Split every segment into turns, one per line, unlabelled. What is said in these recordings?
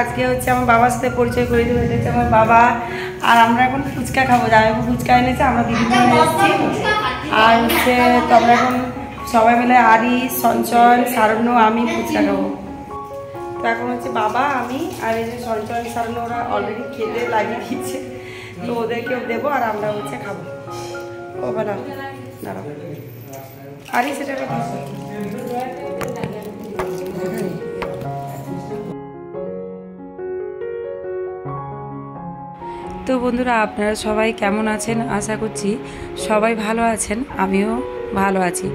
আজকে হচ্ছে আমার বাবার সাথে পরিচয় করে দিতে হচ্ছে আমার বাবা। আর আমরা এখন ফুচকা খাবো, জামাইবাবু ফুচকা এনেছে, আমরা দিদি বোন এসেছি। আর হচ্ছে তো আমরা এখন সবাই মিলে আরি, সঞ্চয়, সারণ্য, আমি ফুচকা খাবো। তো এখন হচ্ছে বাবা, আমি আর এই যে সঞ্চয়, সারণ্য ওরা অলরেডি খেতে লাগিয়ে দিচ্ছে, তো ওদেরকেও দেবো আর আমরা হচ্ছে খাবো। ও বানা দাঁড়াও আরি সেটা তো বন্ধুরা, আপনারা সবাই কেমন আছেন? আশা করছি সবাই ভালো আছেন, আমিও ভালো আছি।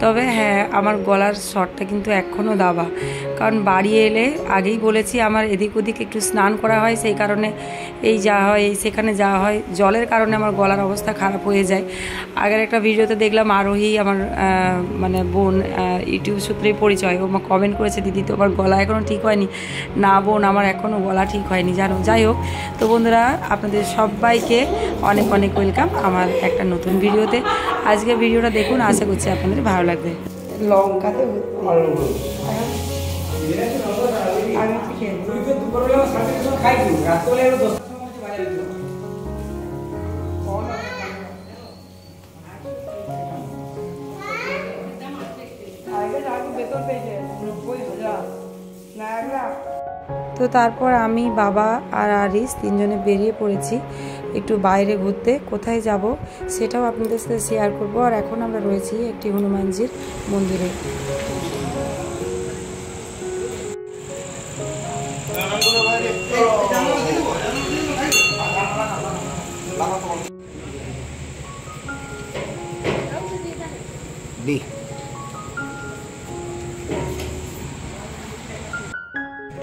তবে হ্যাঁ, আমার গলার স্বরটা কিন্তু এখনও দাবা, কারণ বাড়ি এলে আগেই বলেছি আমার এদিক ওদিক একটু স্নান করা হয়, সেই কারণে এই যা হয় এই সেখানে যাওয়া হয়, জলের কারণে আমার গলার অবস্থা খারাপ হয়ে যায়। আগের একটা ভিডিওতে দেখলাম আরোহী আমার মানে বোন, ইউটিউব সূত্রেই পরিচয়, ও কমেন্ট করেছে, দিদি তোমার গলা এখনও ঠিক হয়নি। না বোন, আমার এখনও গলা ঠিক হয়নি জানো। যাই হোক, তো বন্ধুরা আপনাদের সবাইকে অনেক অনেক ওয়েলকাম আমার একটা নতুন ভিডিওতে। আজকে ভিডিওটা দেখুন, আশা করছি আপনাদের ভালো লাগবে। লঙ্কাতে তো তারপর আমি, বাবা আর আরিস তিনজনে বেরিয়ে পড়েছি একটু বাইরে ঘুরতে। কোথায় যাব সেটাও আপনাদের সাথে শেয়ার করব। আর এখন আমরা রয়েছি একটি হনুমানজির মন্দিরে।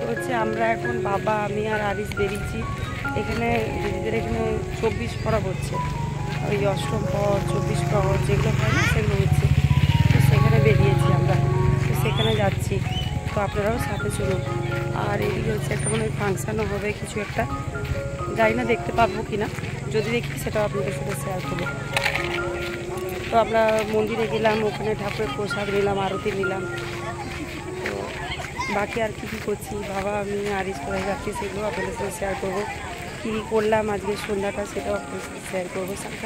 হচ্ছে আমরা এখন বাবা, আমি আর আরিস বেরিয়েছি। এখানে দিদিদের এখানে 24 পরব হচ্ছে, ওই অষ্টম পর 24 পর যেগুলো হয় না সেগুলো হচ্ছে, তো সেখানে বেরিয়েছি আমরা, তো সেখানে যাচ্ছি। তো আপনারাও সাথে চলুন। আর এদিকে হচ্ছে একটা মনে হয় ফাংশানও হবে কিছু একটা, যাই না দেখতে পাবো কি না, যদি দেখি সেটাও আপনাদের সাথে শেয়ার করবো। তো আমরা মন্দিরে গেলাম, ওখানে ঠাকুরের প্রসাদ নিলাম, আরতি নিলাম। তো বাকি আর কী কী করছি, বাবা আমি আরিস কোথায় যাচ্ছি সেগুলো আপনাদের সাথে শেয়ার করবো। কী কী করলাম আজকে সন্ধ্যাটা সেটাও আপনাদের সাথে শেয়ার করবো। সাথে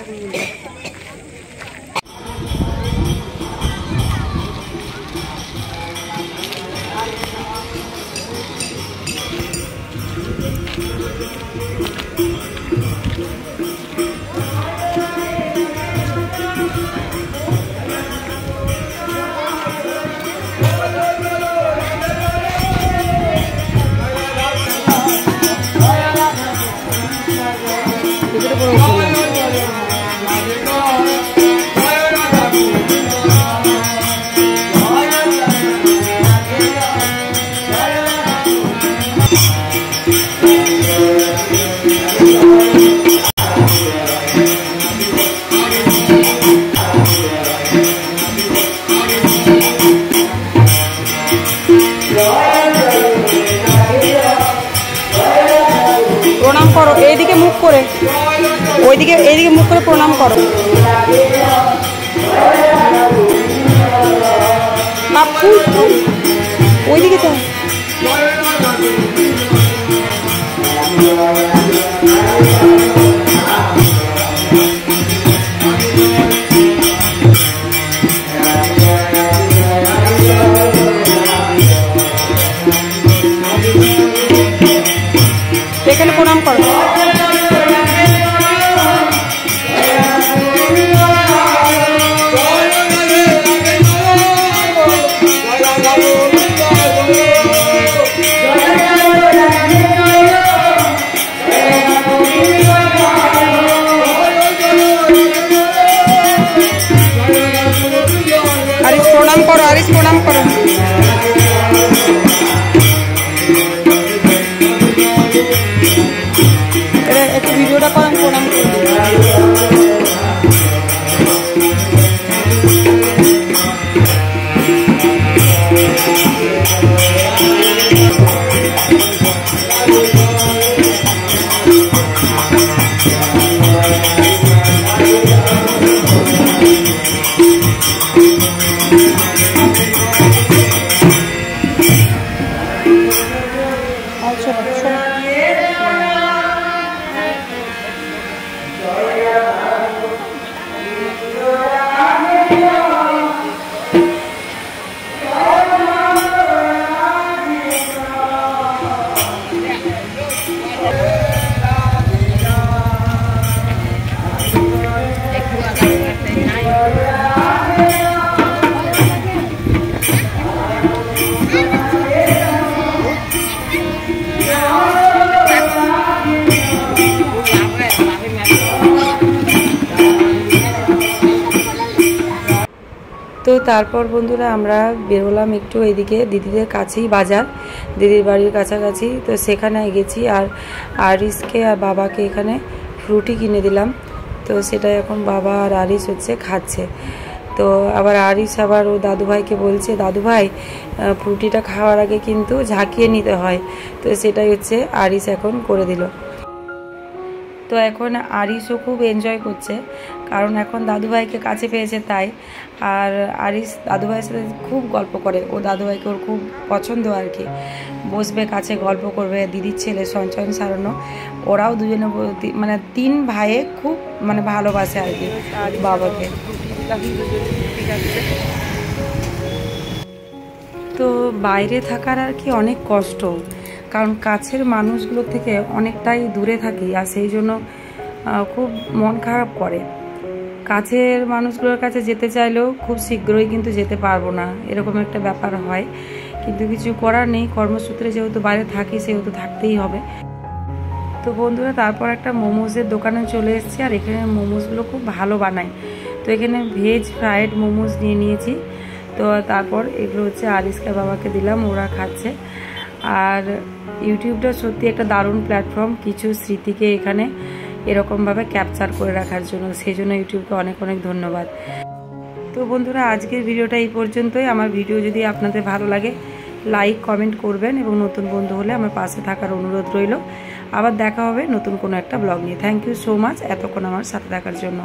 প্রণাম করো, এইদিকে মুখ করে, ওইদিকে এইদিকে মুখ করে প্রণাম করো। ওইদিকে তো এখানে প্রণাম করো। আরিস প্রণাম করো, আরিস প্রণাম করো। একটু ভিডিওটা করেন, প্রণাম করুন। তো তারপর বন্ধুরা আমরা বেরোলাম একটু এদিকে দিদিদের কাছেই বাজার, দিদির বাড়ির কাছাকাছি। তো সেখানে গেছি আর আরিসকে আর বাবাকে এখানে ফ্রুটি কিনে দিলাম। তো সেটা এখন বাবা আর আরিস হচ্ছে খাচ্ছে। তো আবার আরিস আবার ও দাদুভাইকে বলছে, দাদুভাই ফ্রুটিটা খাওয়ার আগে কিন্তু ঝাঁকিয়ে নিতে হয়। তো সেটাই হচ্ছে আরিস এখন করে দিল। তো এখন আরিসও খুব এনজয় করছে, কারণ এখন দাদুভাইকে কাছে পেয়েছে তাই। আর আরিস দাদুভাইয়ের সাথে খুব গল্প করে, ও দাদুভাইকে ওর খুব পছন্দ আর কি। বসবে কাছে গল্প করবে। দিদির ছেলে সঞ্চয়ন সারানো, ওরাও দুজনে মানে 3 ভাইয়ে খুব মানে ভালোবাসে আর কি বাবাকে। তো বাইরে থাকার আর কি অনেক কষ্ট, কারণ কাছের মানুষগুলো থেকে অনেকটাই দূরে থাকি, আর সেই জন্য খুব মন খারাপ করে। কাছের মানুষগুলোর কাছে যেতে চাইলেও খুব শীঘ্রই কিন্তু যেতে পারবো না, এরকম একটা ব্যাপার হয়। কিন্তু কিছু করার নেই, কর্মসূত্রে যেহেতু বাইরে থাকি সেহেতু থাকতেই হবে। তো বন্ধুরা তারপর একটা মোমোজের দোকানে চলে এসেছি, আর এখানে মোমোজগুলো খুব ভালো বানায়। তো এখানে ভেজ ফ্রাইড মোমোজ নিয়ে নিয়েছি। তো তারপর এগুলো হচ্ছে আরিসকে বাবাকে দিলাম, ওরা খাচ্ছে। আর ইউটিউবটা সত্যি একটা দারুণ প্ল্যাটফর্ম, কিছু স্মৃতিকে এখানে এরকমভাবে ক্যাপচার করে রাখার জন্য, সেই জন্য ইউটিউবকে অনেক অনেক ধন্যবাদ। তো বন্ধুরা আজকের ভিডিওটা এই পর্যন্তই। আমার ভিডিও যদি আপনাদের ভালো লাগে লাইক কমেন্ট করবেন, এবং নতুন বন্ধু হলে আমার পাশে থাকার অনুরোধ রইল। আবার দেখা হবে নতুন কোনো একটা ব্লগ নিয়ে। থ্যাংক ইউ সো মাচ এতক্ষণ আমার সাথে থাকার জন্য।